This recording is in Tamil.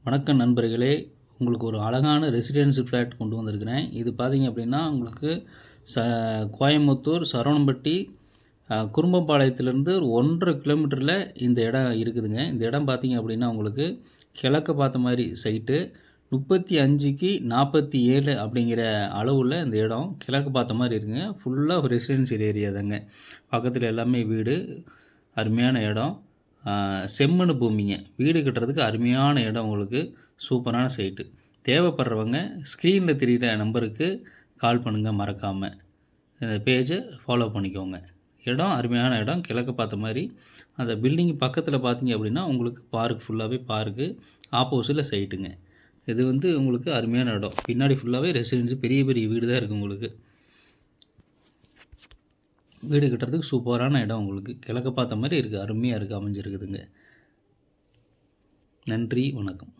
வணக்கம் நண்பர்களே, உங்களுக்கு ஒரு அழகான ரெசிடென்சி ஃப்ளாட் கொண்டு வந்திருக்கிறேன். இது பார்த்தீங்க அப்படின்னா உங்களுக்கு கோயம்புத்தூர் சரவணம்பட்டி குறும்பபாளையத்திலேருந்து 1.5 கிலோமீட்டரில் இந்த இடம் இருக்குதுங்க. இந்த இடம் பார்த்தீங்க அப்படின்னா உங்களுக்கு கிழக்க பார்த்த மாதிரி சைட்டு 35க்கு 47 அப்படிங்கிற அளவில் இந்த இடம் கிழக்கு பார்த்த மாதிரி இருக்குங்க. ஃபுல்லாக ரெசிடென்சியல் ஏரியா தாங்க. பக்கத்தில் எல்லாமே வீடு, அருமையான இடம். செம்மண் பூமிங்க. வீடு கட்டுறதுக்கு அருமையான இடம். உங்களுக்கு சூப்பரான சைட்டு. தேவைப்படுறவங்க ஸ்க்ரீனில் தெரிகிற நம்பருக்கு கால் பண்ணுங்கள். மறக்காமல் இந்த பேஜை ஃபாலோ பண்ணிக்கோங்க. இடம் அருமையான இடம், கிழக்கு பார்த்த மாதிரி. அந்த பில்டிங் பக்கத்தில் பார்த்தீங்க அப்படின்னா உங்களுக்கு பார்க், ஃபுல்லாகவே பார்க்கு, ஆப்போசிட்டில் சைட்டுங்க. இது உங்களுக்கு அருமையான இடம். பின்னாடி ஃபுல்லாகவே ரெசிடென்சி, பெரிய பெரிய வீடு தான் இருக்குது. உங்களுக்கு வீடு கட்டுறதுக்கு சூப்பரான இடம். உங்களுக்கு கிழக்க பார்த்த மாதிரி இருக்குது, அருமையாக இருக்குது, அமைஞ்சிருக்குதுங்க. நன்றி, வணக்கம்.